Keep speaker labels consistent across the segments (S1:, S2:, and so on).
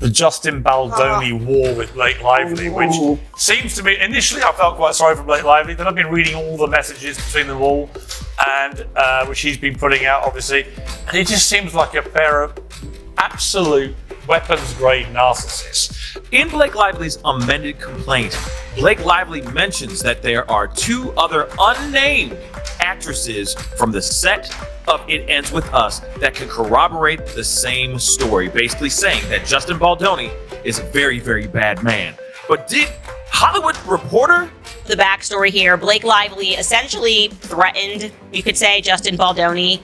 S1: the Justin Baldoni war with Blake Lively, which seems to be, initially I felt quite sorry for Blake Lively, then I've been reading all the messages between them all, and which he's been putting out, obviously, and it just seems like a pair of absolute weapons-grade narcissists.
S2: In Blake Lively's amended complaint, Blake Lively mentions that there are 2 other unnamed actresses from the set of It Ends With Us that can corroborate the same story, basically saying that Justin Baldoni is a very, very bad man. But did Hollywood Reporter?
S3: The backstory here, Blake Lively essentially threatened, you could say, Justin Baldoni,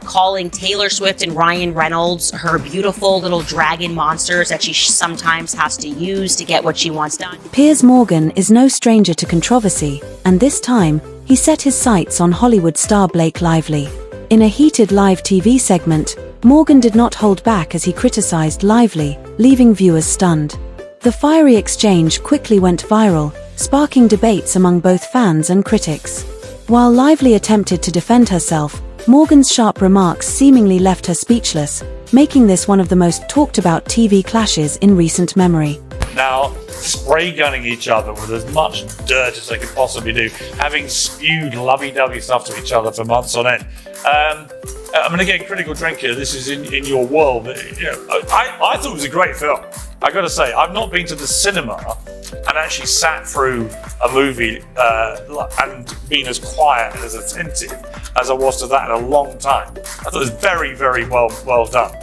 S3: calling Taylor Swift and Ryan Reynolds her beautiful little dragon monsters that she sometimes has to use to get what she wants done.
S4: Piers Morgan is no stranger to controversy, and this time, he set his sights on Hollywood star Blake Lively. In a heated live TV segment, Morgan did not hold back as he criticized Lively, leaving viewers stunned. The fiery exchange quickly went viral, sparking debates among both fans and critics. While Lively attempted to defend herself, Morgan's sharp remarks seemingly left her speechless, making this one of the most talked about TV clashes in recent memory.
S1: Now, spray gunning each other with as much dirt as they could possibly do, having spewed lovey-dovey stuff to each other for months on end. I'm going to get critical drink here. This is in your world. I thought it was a great film. I got to say, I've not been to the cinema and actually sat through a movie and been as quiet and as attentive as I was to that in a long time. I thought it was very, very well done.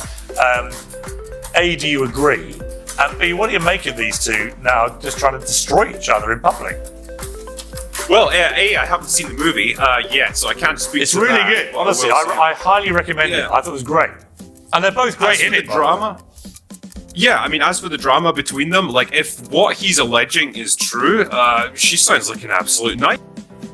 S1: A, do you agree? And B, what do you make of these two now just trying to destroy each other in public?
S5: Well, I haven't seen the movie yet, so I can't speak
S1: it's
S5: to
S1: really
S5: that.
S1: good. Honestly, I highly recommend it. I thought it was great. And they're both great in it.
S5: Drama? Yeah, I mean, as for the drama between them, like, if what he's alleging is true, she sounds like an absolute knight.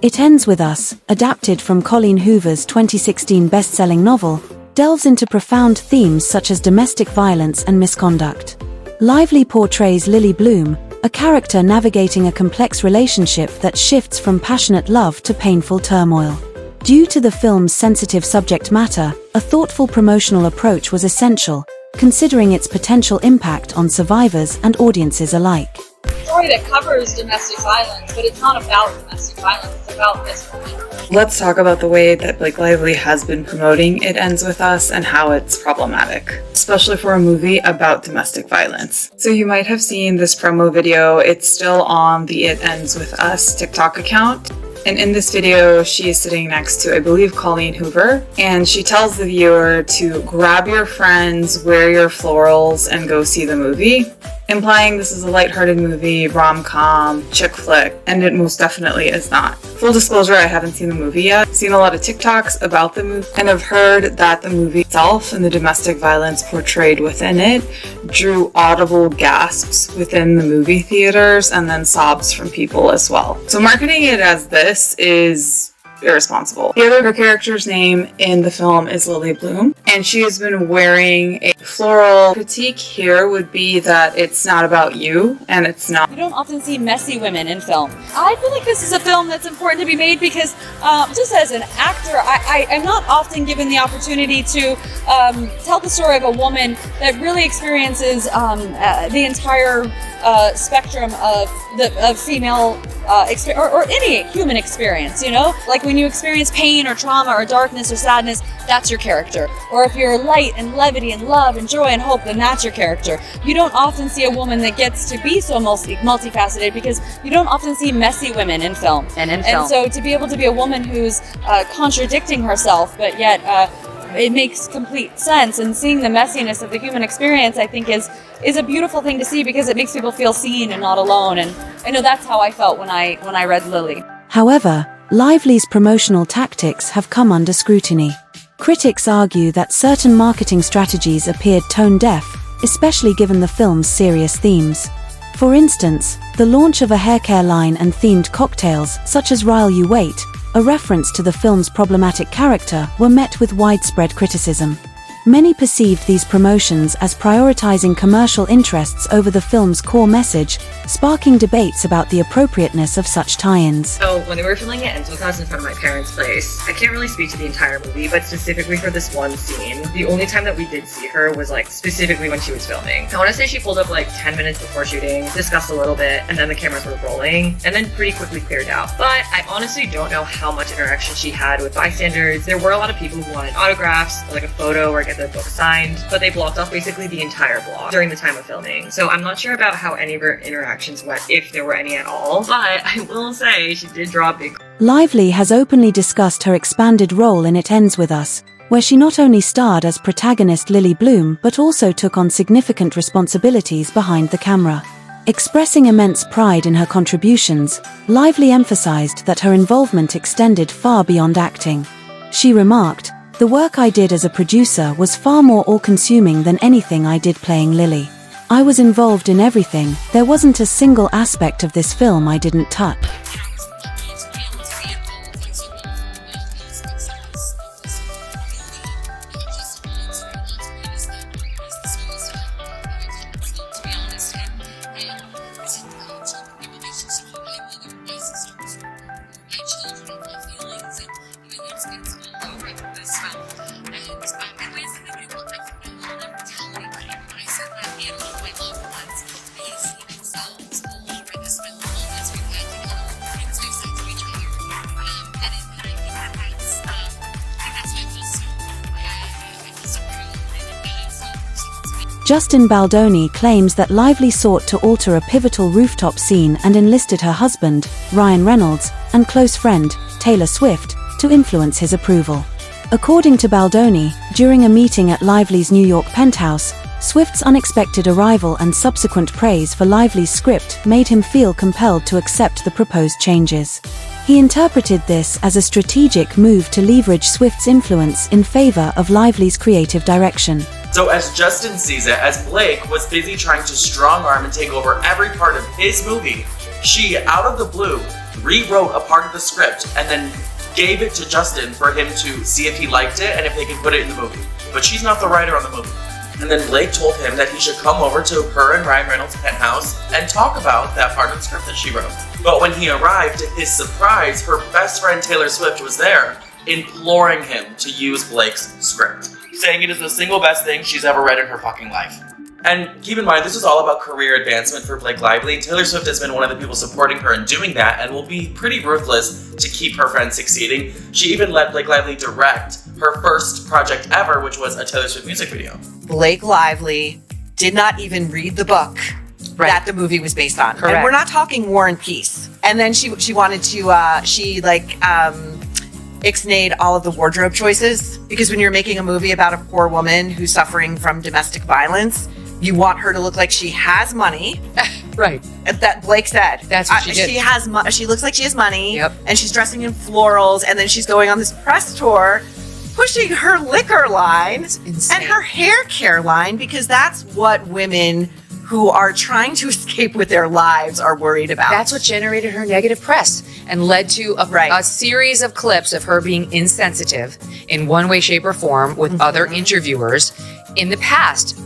S4: It Ends With Us, adapted from Colleen Hoover's 2016 best-selling novel, delves into profound themes such as domestic violence and misconduct. Lively portrays Lily Bloom, a character navigating a complex relationship that shifts from passionate love to painful turmoil. Due to the film's sensitive subject matter, a thoughtful promotional approach was essential, considering its potential impact on survivors and audiences alike.
S6: Story that covers domestic violence, but it's not about domestic violence, it's about this woman.
S7: Let's talk about the way that Blake Lively has been promoting It Ends With Us and how it's problematic, especially for a movie about domestic violence. So you might have seen this promo video. It's still on the It Ends With Us TikTok account. And in this video, she is sitting next to, I believe, Colleen Hoover, and she tells the viewer to grab your friends, wear your florals, and go see the movie, implying this is a lighthearted movie, rom-com, chick flick, and it most definitely is not. Full disclosure, I haven't seen the movie yet. I've seen a lot of TikToks about the movie, and I've heard that the movie itself and the domestic violence portrayed within it drew audible gasps within the movie theaters and then sobs from people as well. So marketing it as this is irresponsible. The other character's name in the film is Lily Bloom, and she has been wearing a floral. Critique here would be that it's not about you, and it's not.
S6: You don't often see messy women in film. I feel like this is a film that's important to be made because just as an actor, I am not often given the opportunity to tell the story of a woman that really experiences the entire spectrum of female or any human experience, you know? Like when you experience pain or trauma or darkness or sadness, that's your character. Or if you're light and levity and love and joy and hope, then that's your character. You don't often see a woman that gets to be so multifaceted because you don't often see messy women in film. And so to be able to be a woman who's contradicting herself, but yet it makes complete sense, and seeing the messiness of the human experience, I think, is a beautiful thing to see because it makes people feel seen and not alone. And I know that's how I felt when I read Lily.
S4: However, Lively's promotional tactics have come under scrutiny. Critics argue that certain marketing strategies appeared tone-deaf, especially given the film's serious themes. For instance, the launch of a haircare line and themed cocktails, such as While You Wait, a reference to the film's problematic character, were met with widespread criticism. Many perceived these promotions as prioritizing commercial interests over the film's core message, sparking debates about the appropriateness of such tie-ins.
S8: So when we were filming It Ends With Us in front of my parents' place, I can't really speak to the entire movie, but specifically for this one scene, the only time that we did see her was like specifically when she was filming. I want to say she pulled up like 10 minutes before shooting, discussed a little bit, and then the cameras were rolling, and then pretty quickly cleared out. But I honestly don't know how much interaction she had with bystanders. There were a lot of people who wanted autographs, or like a photo, or get their book signed, but they blocked off basically the entire block during the time of filming. So I'm not sure about how any of her interactions went, if there were any at all, but I will say she did draw a big.
S4: Lively has openly discussed her expanded role in It Ends With Us, where she not only starred as protagonist Lily Bloom but also took on significant responsibilities behind the camera. Expressing immense pride in her contributions, Lively emphasized that her involvement extended far beyond acting. She remarked, "The work I did as a producer was far more all-consuming than anything I did playing Lily. I was involved in everything, there wasn't a single aspect of this film I didn't touch." Justin Baldoni claims that Lively sought to alter a pivotal rooftop scene and enlisted her husband, Ryan Reynolds, and close friend, Taylor Swift, to influence his approval. According to Baldoni, during a meeting at Lively's New York penthouse, Swift's unexpected arrival and subsequent praise for Lively's script made him feel compelled to accept the proposed changes. He interpreted this as a strategic move to leverage Swift's influence in favor of Lively's creative direction.
S2: So as Justin sees it, as Blake was busy trying to strong-arm and take over every part of his movie, she, out of the blue, rewrote a part of the script and then gave it to Justin for him to see if he liked it and if they could put it in the movie. But she's not the writer on the movie. And then Blake told him that he should come over to her and Ryan Reynolds' penthouse and talk about that part of the script that she wrote. But when he arrived, to his surprise, her best friend Taylor Swift was there, imploring him to use Blake's script, saying it is the single best thing she's ever read in her fucking life. And keep in mind, this is all about career advancement for Blake Lively. Taylor Swift has been one of the people supporting her in doing that and will be pretty ruthless to keep her friend succeeding. She even let Blake Lively direct her first project ever, which was a Taylor Swift music video.
S9: Blake Lively did not even read the book that the movie was based on.
S10: Correct.
S9: And we're not talking War and Peace. And then she wanted to, ixnayed all of the wardrobe choices, because when you're making a movie about a poor woman who's suffering from domestic violence, you want her to look like she has money.
S10: Right.
S9: That Blake said.
S10: That's what she did.
S9: She looks like she has money.
S10: Yep.
S9: And she's dressing in florals, and then she's going on this press tour, pushing her liquor line and her hair care line, because that's what women who are trying to escape with their lives are worried about.
S10: That's what generated her negative press and led to a series of clips of her being insensitive in one way, shape, or form with other interviewers in the past.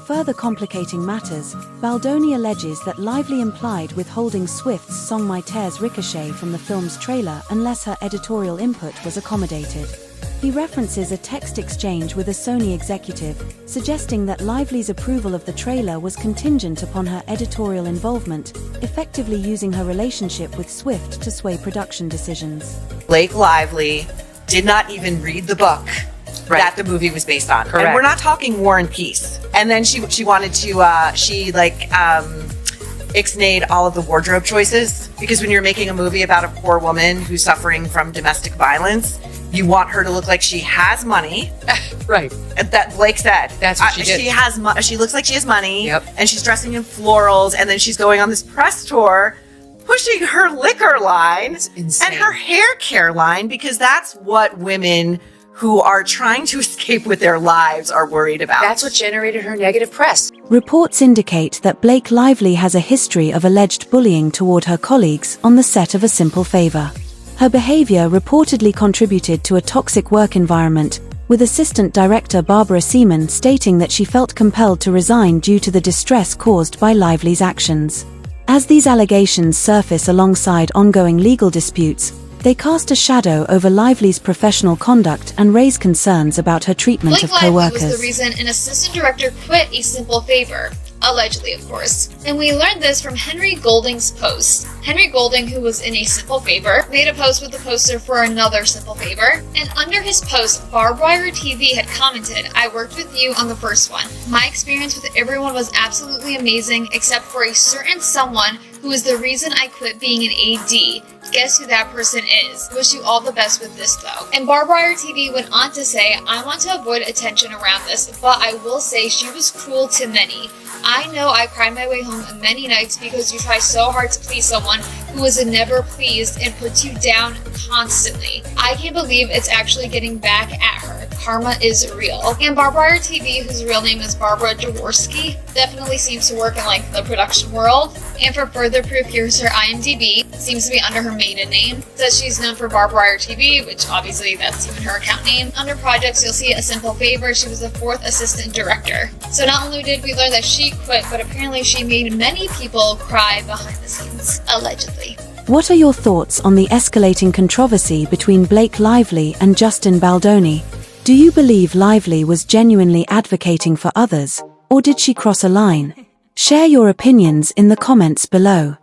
S4: Further complicating matters, Baldoni alleges that Lively implied withholding Swift's song My Tears Ricochet from the film's trailer unless her editorial input was accommodated. He references a text exchange with a Sony executive, suggesting that Lively's approval of the trailer was contingent upon her editorial involvement, effectively using her relationship with Swift to sway production decisions.
S9: Blake Lively did not even read the book that the movie was based on.
S10: Correct.
S9: And we're not talking War and Peace. And then she wanted to, ixnayed all of the wardrobe choices, because when you're making a movie about a poor woman who's suffering from domestic violence, you want her to look like she has money.
S10: Right.
S9: That Blake said.
S10: That's what she did.
S9: She looks like she has money.
S10: Yep.
S9: And she's dressing in florals, and then she's going on this press tour, pushing her liquor line and her hair care line, because that's what women who are trying to escape with their lives are worried about.
S10: That's what generated her negative press.
S4: Reports indicate that Blake Lively has a history of alleged bullying toward her colleagues on the set of A Simple Favor. Her behavior reportedly contributed to a toxic work environment, with assistant director Barbara Seaman stating that she felt compelled to resign due to the distress caused by Lively's actions. As these allegations surface alongside ongoing legal disputes, they cast a shadow over Lively's professional conduct and raise concerns about her treatment of
S11: Blake Lively
S4: co-workers.
S11: was the reason an assistant director quit A Simple Favor. Allegedly, of course. And we learned this from Henry Golding's post. Henry Golding, who was in A Simple Favor, made a post with a poster for another Simple Favor, and under his post, Barbed Wire TV had commented, "I worked with you on the first one. My experience with everyone was absolutely amazing, except for a certain someone who is the reason I quit being an AD. Guess who that person is? Wish you all the best with this though." And Barbed Wire TV went on to say, "I want to avoid attention around this, but I will say she was cruel to many. I know I cried my way home many nights because you try so hard to please someone who is never pleased and puts you down constantly. I can't believe it's actually getting back at her. Karma is real." And Barbed Wire TV, whose real name is Barbara Jaworski, definitely seems to work in like the production world. And for further proof, here's her IMDb. Seems to be under her maiden name. Says she's known for Barbed Wire TV, which obviously that's even her account name. Under projects, you'll see A Simple Favor. She was the 4th assistant director. So not only did we learn that she quit, but apparently she made many people cry behind the scenes, allegedly.
S4: What are your thoughts on the escalating controversy between Blake Lively and Justin Baldoni? Do you believe Lively was genuinely advocating for others, or did she cross a line? Share your opinions in the comments below.